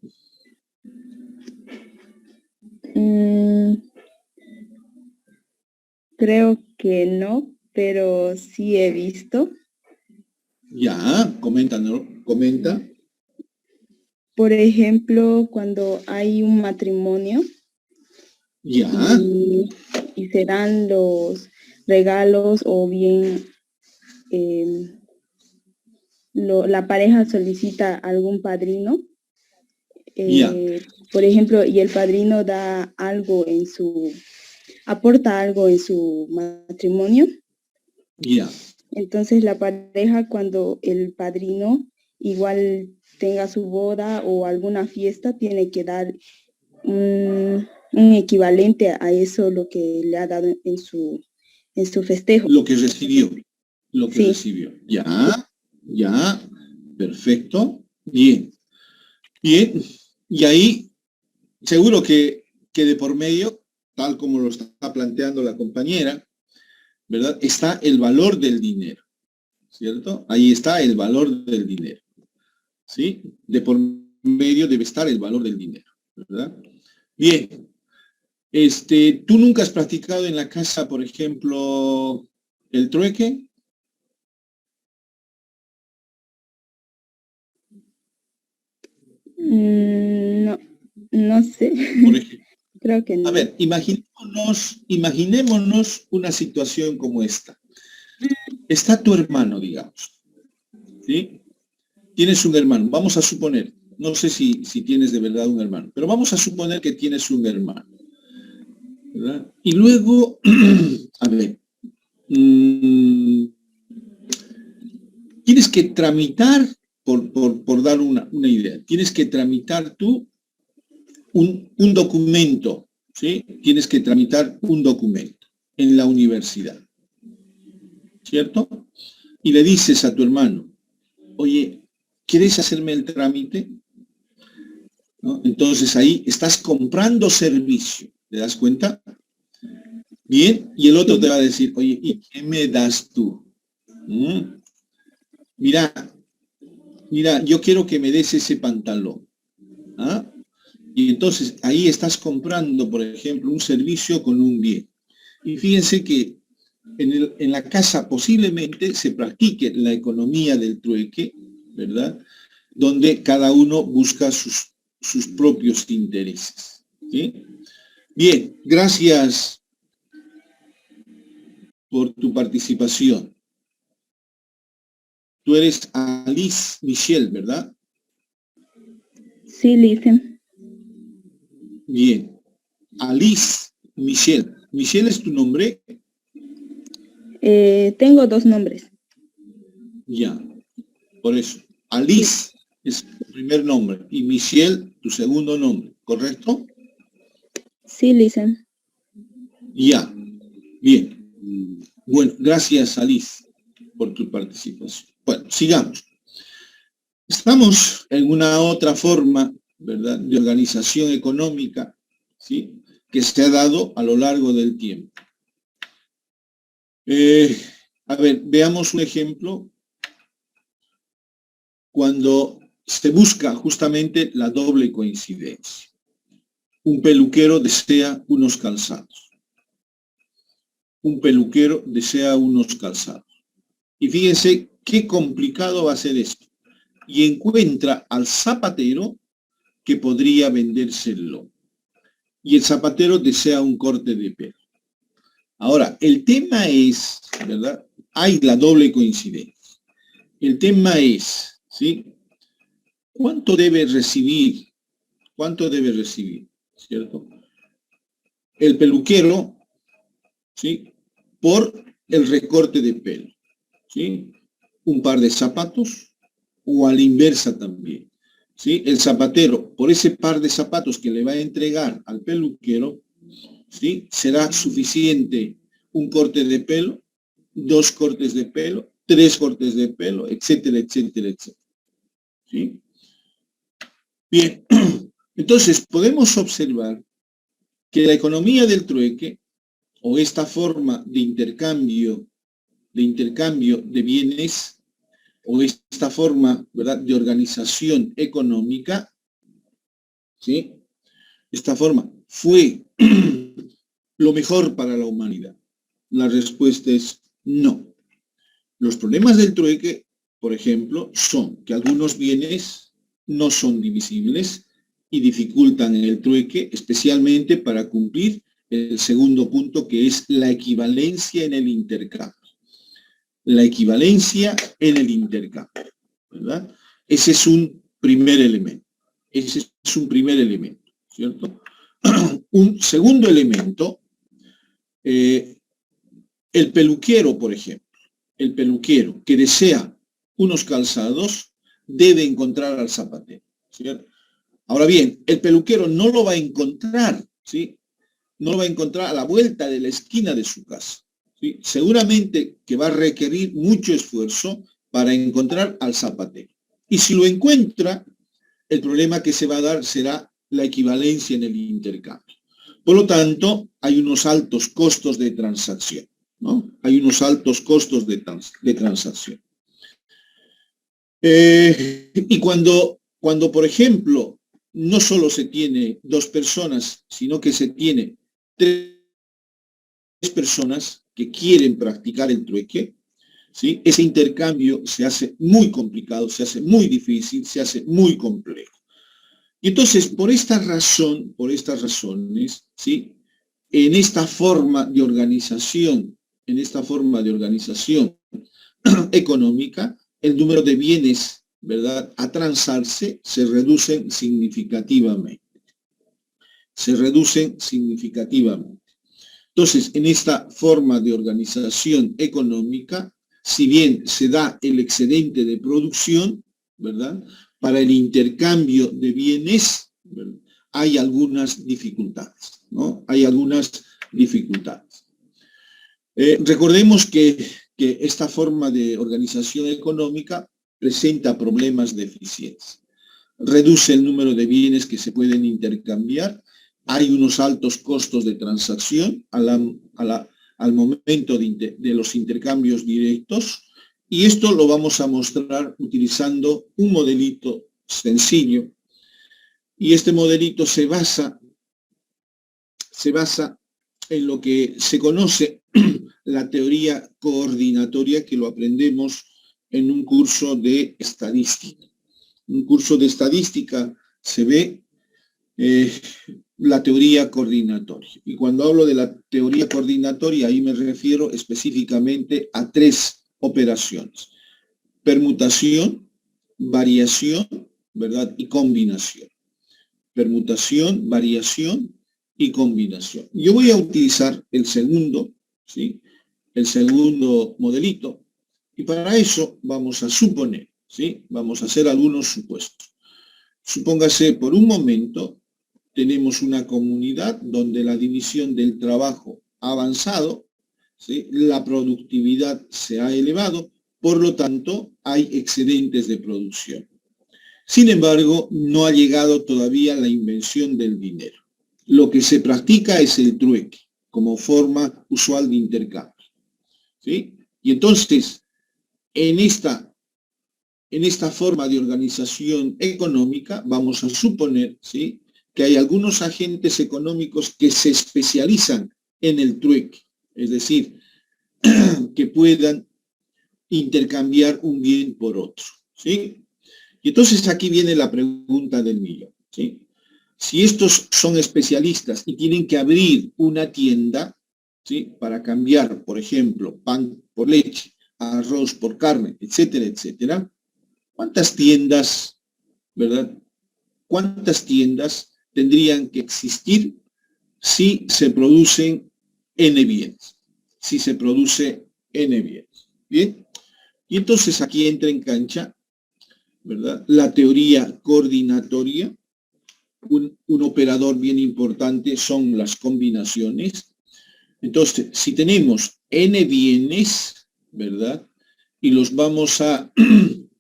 Creo que no, pero sí he visto. Ya, comenta, ¿no? Comenta. Por ejemplo, cuando hay un matrimonio Ya, y se dan los regalos o bien la pareja solicita algún padrino. ya, Por ejemplo, y el padrino da algo aporta algo en su matrimonio. ya. Entonces la pareja, cuando el padrino igual tenga su boda o alguna fiesta, tiene que dar un equivalente a eso, lo que le ha dado en su festejo. Lo que recibió. Lo que Sí. recibió. Ya, perfecto. Bien. Bien. Y ahí, seguro que de por medio, tal como lo está planteando la compañera, ¿verdad?, está el valor del dinero, ¿cierto? Ahí está el valor del dinero, ¿sí? De por medio debe estar el valor del dinero, ¿verdad? Bien. ¿Tú nunca has practicado en la casa, por ejemplo, el trueque? No sé. Por ejemplo. Creo que no. A ver, imaginémonos una situación como esta. Está tu hermano, digamos, ¿sí? Tienes un hermano, vamos a suponer, no sé si tienes de verdad un hermano, pero vamos a suponer que tienes un hermano, ¿verdad? Y luego, a ver, tienes que tramitar, por dar una idea, tienes que tramitar tú un documento, ¿sí? Tienes que tramitar un documento en la universidad, ¿cierto? Y le dices a tu hermano, oye, ¿quieres hacerme el trámite? ¿No? Entonces ahí estás comprando servicio, ¿te das cuenta? Bien, y el otro te va a decir, oye, ¿y qué me das tú? Mira, yo quiero que me des ese pantalón. ¿Ah? Y entonces ahí estás comprando, por ejemplo, un servicio con un bien. Y fíjense que en la casa posiblemente se practique la economía del trueque, ¿verdad? donde cada uno busca sus propios intereses. ¿Sí? Bien, gracias por tu participación. Tú eres Alice Michelle, ¿verdad? Sí, Licen. Bien. Alice Michelle. ¿Michelle es tu nombre? Tengo dos nombres. Ya, por eso. Alice es tu primer nombre y Michelle tu segundo nombre, ¿correcto? Sí, Licen. Ya, bien. Bueno, gracias Alice por tu participación. Bueno, sigamos. Estamos en una otra forma, ¿verdad?, de organización económica, ¿sí?, que se ha dado a lo largo del tiempo. A ver, veamos un ejemplo cuando se busca justamente la doble coincidencia. Un peluquero desea unos calzados. Un peluquero desea unos calzados. Y fíjense qué complicado va a ser esto. Y encuentra al zapatero que podría vendérselo. Y el zapatero desea un corte de pelo. Ahora, el tema es, ¿verdad? Hay la doble coincidencia. El tema es, ¿sí?, ¿cuánto debe recibir? ¿Cuánto debe recibir? ¿Cierto? El peluquero, ¿sí?, por el recorte de pelo, ¿sí? Un par de zapatos o a la inversa también, ¿sí? El zapatero, por ese par de zapatos que le va a entregar al peluquero, ¿sí?, será suficiente un corte de pelo, 2 cortes de pelo, 3 cortes de pelo, etcétera, etcétera, etcétera. ¿Sí? Bien, entonces podemos observar que la economía del trueque, o esta forma de intercambio de bienes, o esta forma, ¿verdad?, de organización económica, ¿sí?, esta forma fue lo mejor para la humanidad. La respuesta es no. Los problemas del trueque, por ejemplo, son que algunos bienes no son divisibles y dificultan el trueque, especialmente para cumplir el segundo punto, que es la equivalencia en el intercambio. La equivalencia en el intercambio, ¿verdad? Ese es un primer elemento. Ese es un primer elemento, ¿cierto? Un segundo elemento, el peluquero, por ejemplo. El peluquero que desea unos calzados debe encontrar al zapatero, ¿cierto? Ahora bien, el peluquero no lo va a encontrar, ¿sí? No lo va a encontrar a la vuelta de la esquina de su casa, ¿sí? Seguramente que va a requerir mucho esfuerzo para encontrar al zapatero. Y si lo encuentra, el problema que se va a dar será la equivalencia en el intercambio. Por lo tanto, hay unos altos costos de transacción, ¿no? Hay unos altos costos de transacción. Y cuando, por ejemplo, no solo se tiene 2 personas, sino que se tiene 3 personas que quieren practicar el trueque, ¿sí?, ese intercambio se hace muy complicado, se hace muy difícil, se hace muy complejo. Y entonces, por estas razones, ¿sí?, en esta forma de organización económica, el número de bienes, ¿verdad?, a transarse se reducen significativamente. Se reducen significativamente. Entonces, en esta forma de organización económica, si bien se da el excedente de producción, ¿verdad?, para el intercambio de bienes, ¿verdad?, hay algunas dificultades, ¿no? Hay algunas dificultades. Recordemos que esta forma de organización económica presenta problemas de eficiencia. Reduce el número de bienes que se pueden intercambiar. Hay unos altos costos de transacción al momento de los intercambios directos. Y esto lo vamos a mostrar utilizando un modelito sencillo. Y este modelito se basa en lo que se conoce la teoría coordinatoria, que lo aprendemos en un curso de estadística. un curso de estadística se ve la teoría coordinatoria. Y cuando hablo de la teoría coordinatoria, ahí me refiero específicamente a 3 operaciones: permutación, variación, ¿verdad? Y combinación. Permutación, variación y combinación. Yo voy a utilizar el segundo, ¿sí? El segundo modelito, y para eso vamos a suponer, ¿sí? Vamos a hacer algunos supuestos. Supóngase por un momento, tenemos una comunidad donde la división del trabajo ha avanzado, ¿sí? La productividad se ha elevado, por lo tanto, hay excedentes de producción. Sin embargo, no ha llegado todavía la invención del dinero. Lo que se practica es el trueque, como forma usual de intercambio, ¿sí? Y entonces, en esta forma de organización económica, vamos a suponer, ¿sí?, que hay algunos agentes económicos que se especializan en el trueque, es decir, que puedan intercambiar un bien por otro, ¿sí? Y entonces aquí viene la pregunta del millón, ¿sí? Si estos son especialistas y tienen que abrir una tienda, ¿sí?, para cambiar, por ejemplo, pan por leche, arroz por carne, etcétera, etcétera, ¿cuántas tiendas, verdad? ¿Cuántas tiendas tendrían que existir si se producen N bienes? Si se produce N bienes. ¿Bien? Y entonces aquí entra en cancha, ¿verdad?, la teoría coordinatoria. Un operador bien importante son las combinaciones. Entonces, si tenemos N bienes, ¿verdad?, y los vamos a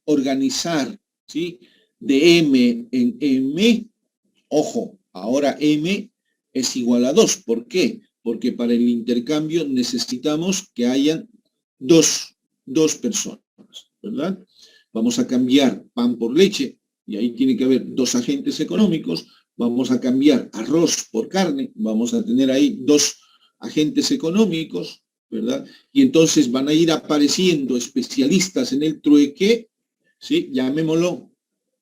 organizar, ¿sí?, de M en M, ojo, ahora M es igual a 2. ¿Por qué? Porque para el intercambio necesitamos que hayan dos personas, ¿verdad? Vamos a cambiar pan por leche, y ahí tiene que haber 2 agentes económicos. Vamos a cambiar arroz por carne, vamos a tener ahí 2 agentes económicos, ¿verdad? Y entonces van a ir apareciendo especialistas en el trueque, ¿sí?, llamémoslo,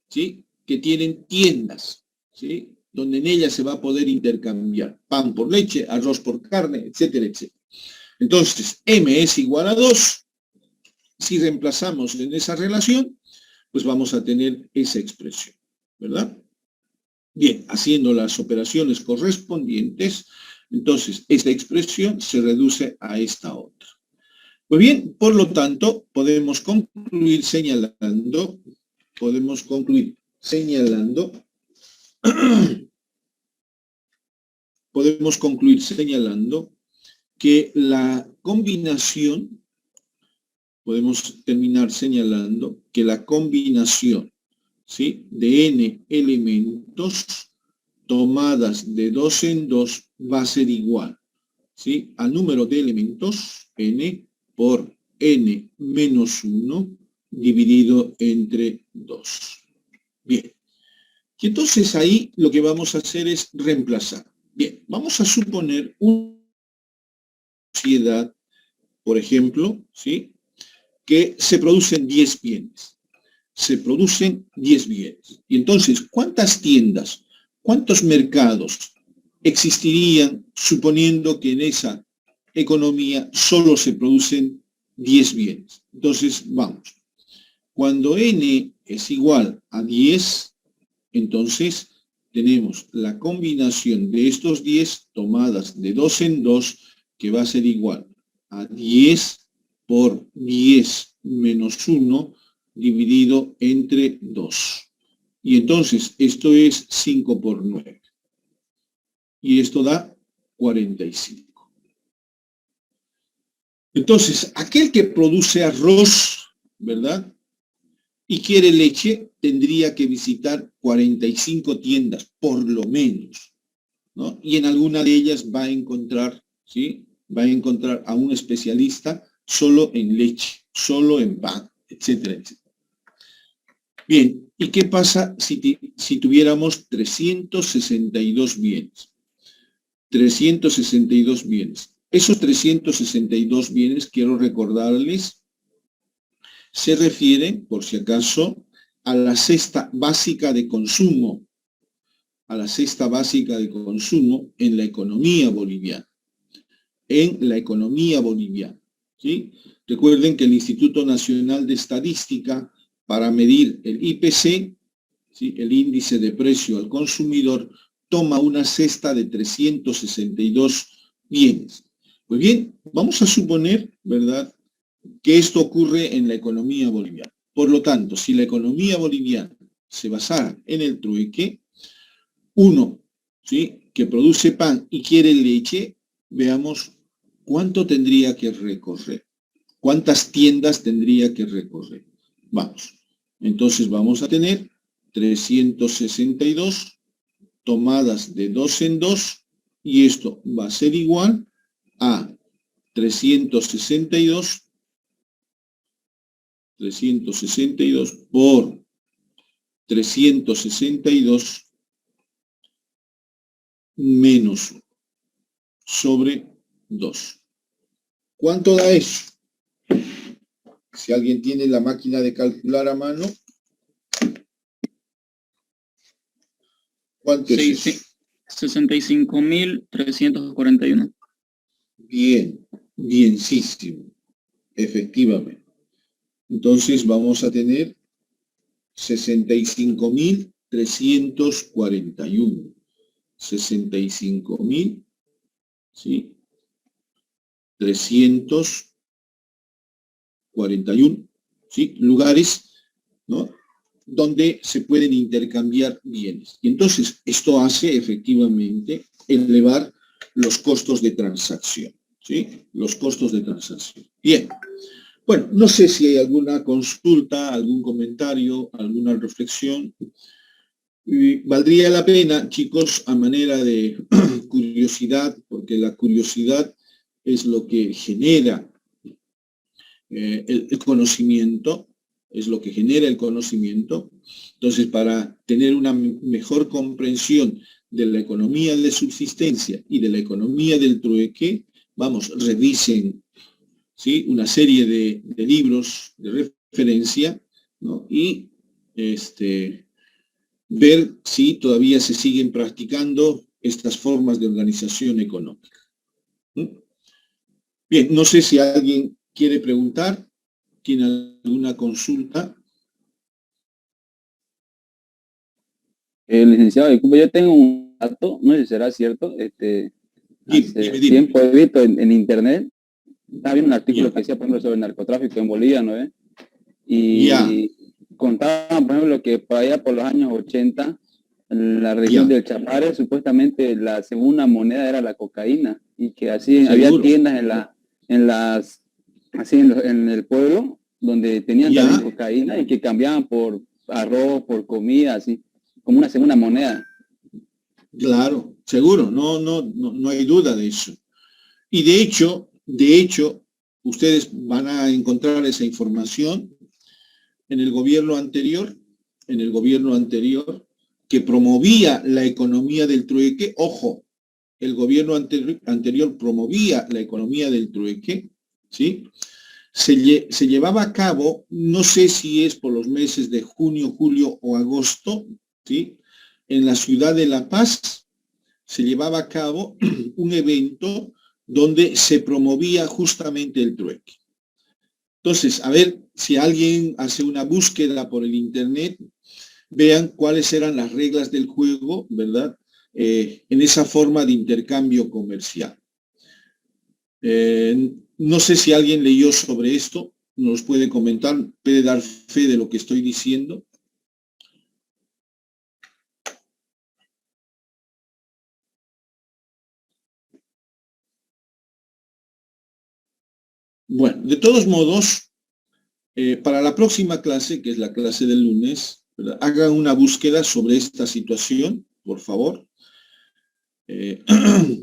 ¿sí?, que tienen tiendas, ¿sí?, donde en ellas se va a poder intercambiar pan por leche, arroz por carne, etcétera, etcétera. Entonces, M es igual a 2. Si reemplazamos en esa relación, pues vamos a tener esa expresión, ¿verdad? Bien, haciendo las operaciones correspondientes, entonces esta expresión se reduce a esta otra. Pues bien, por lo tanto, podemos concluir señalando que la combinación, ¿sí?, de n elementos tomadas de 2 en 2 va a ser igual, ¿sí?, al número de elementos n por n menos 1 dividido entre 2. Bien. Y entonces ahí lo que vamos a hacer es reemplazar. Bien, vamos a suponer una sociedad, por ejemplo, ¿sí?, que se producen 10 bienes. Se producen 10 bienes. Y entonces, ¿cuántas tiendas, cuántos mercados existirían suponiendo que en esa economía solo se producen 10 bienes? Entonces, vamos. Cuando n es igual a 10, entonces tenemos la combinación de estos 10 tomadas de 2 en 2, que va a ser igual a 10 por 10 menos 1 dividido entre 2. Y entonces esto es 5 por 9. Y esto da 45. Entonces, aquel que produce arroz, ¿verdad?, y quiere leche, tendría que visitar 45 tiendas, por lo menos, ¿no? Y en alguna de ellas va a encontrar, ¿sí?, va a encontrar a un especialista solo en leche, solo en pan, etcétera, etcétera. Bien, ¿y qué pasa si tuviéramos 362 bienes? 362 bienes. Esos 362 bienes, quiero recordarles, se refieren, por si acaso, a la cesta básica de consumo, en la economía boliviana. ¿Sí? Recuerden que el Instituto Nacional de Estadística, para medir el IPC, ¿sí?, el índice de precio al consumidor, toma una cesta de 362 bienes. Pues bien, vamos a suponer, ¿verdad?, que esto ocurre en la economía boliviana. Por lo tanto, si la economía boliviana se basara en el trueque, uno, ¿sí?, que produce pan y quiere leche, veamos cuánto tendría que recorrer, cuántas tiendas tendría que recorrer. Vamos, entonces vamos a tener 362 tomadas de 2 en 2, y esto va a ser igual a 362 por 362 menos 1 sobre 2. ¿Cuánto da eso? Si alguien tiene la máquina de calcular a mano, ¿cuánto es eso? 65.341. Bien, bienísimo, efectivamente. Entonces vamos a tener 65.341. 65.000, ¿sí?, 341, ¿sí?, lugares, ¿no?, donde se pueden intercambiar bienes. Y entonces esto hace efectivamente elevar los costos de transacción, ¿sí?, los costos de transacción. Bien, bueno, no sé si hay alguna consulta, algún comentario, alguna reflexión. Y valdría la pena, chicos, a manera de curiosidad, porque la curiosidad es lo que genera el conocimiento, Entonces, para tener una mejor comprensión de la economía de subsistencia y de la economía del trueque, vamos, revisen, ¿sí?, una serie de libros de referencia, ¿no?, y ver si todavía se siguen practicando estas formas de organización económica. Bien, no sé si alguien quiere preguntar, tiene alguna consulta. Licenciado, disculpe, yo tengo un dato, no sé si será cierto, hace Dime. tiempo he visto en internet, estaba viendo un artículo que decía, por ejemplo, sobre el narcotráfico en Bolivia, ¿no? Y contaban, por ejemplo, que por allá por los años 80, en la región del Chapare, supuestamente la segunda moneda era la cocaína, y que así había tiendas en el pueblo donde tenían también cocaína y que cambiaban por arroz, por comida, así, como una segunda moneda. Claro, seguro, no hay duda de eso. Y de hecho, ustedes van a encontrar esa información en el gobierno anterior, que promovía la economía del trueque. Ojo, el gobierno anterior promovía la economía del trueque, ¿sí? Se llevaba a cabo, no sé si es por los meses de junio, julio o agosto, ¿sí?, en la ciudad de La Paz, se llevaba a cabo un evento donde se promovía justamente el trueque. Entonces, a ver si alguien hace una búsqueda por el internet, vean cuáles eran las reglas del juego, ¿verdad?, en esa forma de intercambio comercial. No sé si alguien leyó sobre esto, nos puede comentar, puede dar fe de lo que estoy diciendo. Bueno, de todos modos, para la próxima clase, que es la clase del lunes, ¿verdad?, hagan una búsqueda sobre esta situación, por favor.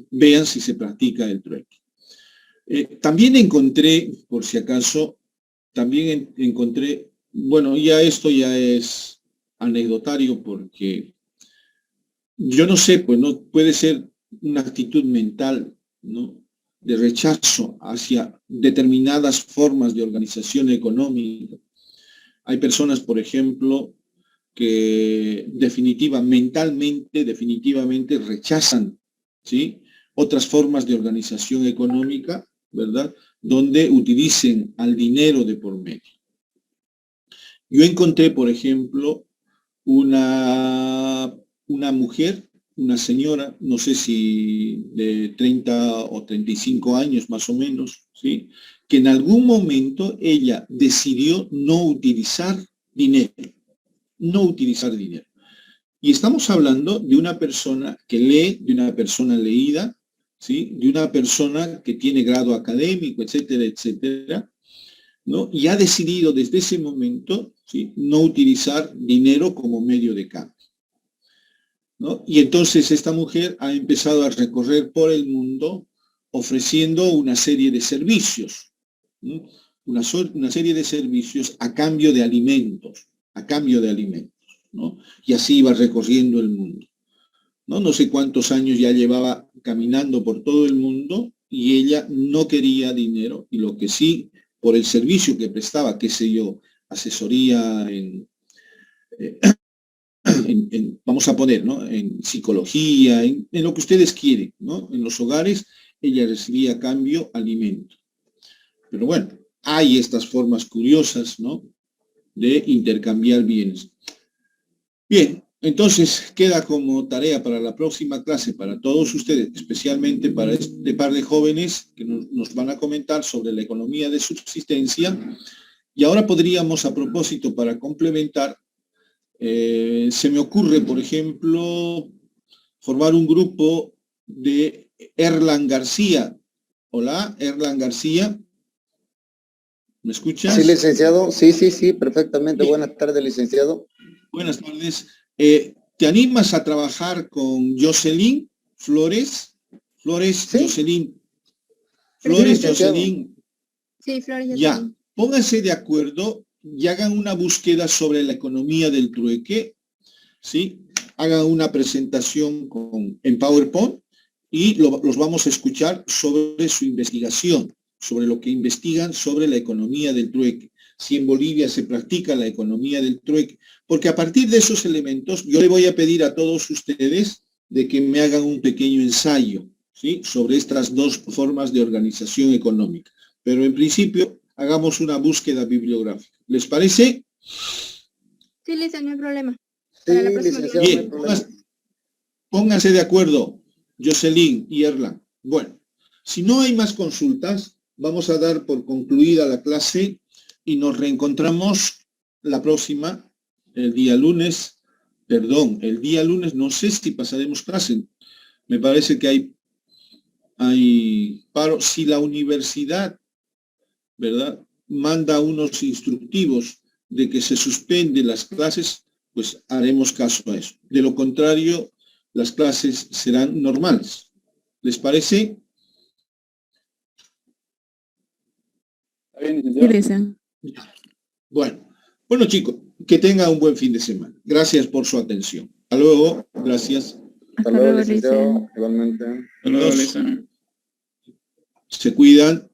Vean si se practica el trueque. También encontré, por si acaso, bueno, ya esto ya es anecdotario, porque yo no sé, pues no puede ser una actitud mental, ¿no?, de rechazo hacia determinadas formas de organización económica. Hay personas, por ejemplo, que definitivamente rechazan, ¿sí?, otras formas de organización económica, ¿verdad?, donde utilicen al dinero de por medio. Yo encontré, por ejemplo, una mujer, una señora, no sé si de 30 o 35 años más o menos, ¿sí?, que en algún momento ella decidió no utilizar dinero. Y estamos hablando de una persona que lee, de una persona leída, ¿sí?, de una persona que tiene grado académico, etcétera, etcétera, ¿no? Y ha decidido desde ese momento, ¿sí?, no utilizar dinero como medio de cambio, ¿no? Y entonces esta mujer ha empezado a recorrer por el mundo ofreciendo una serie de servicios, ¿no?, una serie de servicios a cambio de alimentos, ¿no? Y así iba recorriendo el mundo, ¿no? No sé cuántos años ya llevaba caminando por todo el mundo y ella no quería dinero, y lo que sí, por el servicio que prestaba, qué sé yo, asesoría vamos a poner, ¿no?, en psicología, en lo que ustedes quieren, ¿no?, en los hogares, ella recibía a cambio alimento. Pero bueno, hay estas formas curiosas, ¿no?, de intercambiar bienes. Bien, entonces queda como tarea para la próxima clase, para todos ustedes, especialmente para este par de jóvenes que nos van a comentar sobre la economía de subsistencia. Y ahora podríamos, a propósito, para complementar, se me ocurre, por ejemplo, formar un grupo de Erlan García. Hola, Erlan García. ¿Me escuchas? Sí, licenciado. Sí, perfectamente. Bien. Buenas tardes, licenciado. Buenas tardes. ¿Te animas a trabajar con Jocelyn Flores? Sí. Jocelyn. Flores, licenciado. Jocelyn. Sí, Flores, Jocelyn. Ya, pónganse de acuerdo y hagan una búsqueda sobre la economía del trueque, ¿sí? Hagan una presentación en PowerPoint y los vamos a escuchar sobre su investigación, sobre lo que investigan sobre la economía del trueque, si en Bolivia se practica la economía del trueque, porque a partir de esos elementos yo le voy a pedir a todos ustedes de que me hagan un pequeño ensayo, ¿sí?, sobre estas dos formas de organización económica. Pero en principio hagamos una búsqueda bibliográfica. ¿Les parece? Sí, licenciado, no hay problema. Sí, Para la próxima licenciado, Bien, no hay problema. pónganse de acuerdo, Jocelyn y Erlan. Bueno, si no hay más consultas, vamos a dar por concluida la clase y nos reencontramos la próxima, el día lunes, no sé si pasaremos clase, me parece que hay paro. Si la universidad, ¿verdad?, manda unos instructivos de que se suspenden las clases, pues haremos caso a eso. De lo contrario, las clases serán normales. ¿Les parece? ¿Está bien, Sí, licenciado? licenciado. Bueno chicos, que tengan un buen fin de semana. Gracias por su atención. Hasta luego. Gracias. Hasta Hasta luego, luego, licenciado. licenciado. Igualmente. Hasta luego, Adiós. Lisa. Se cuidan.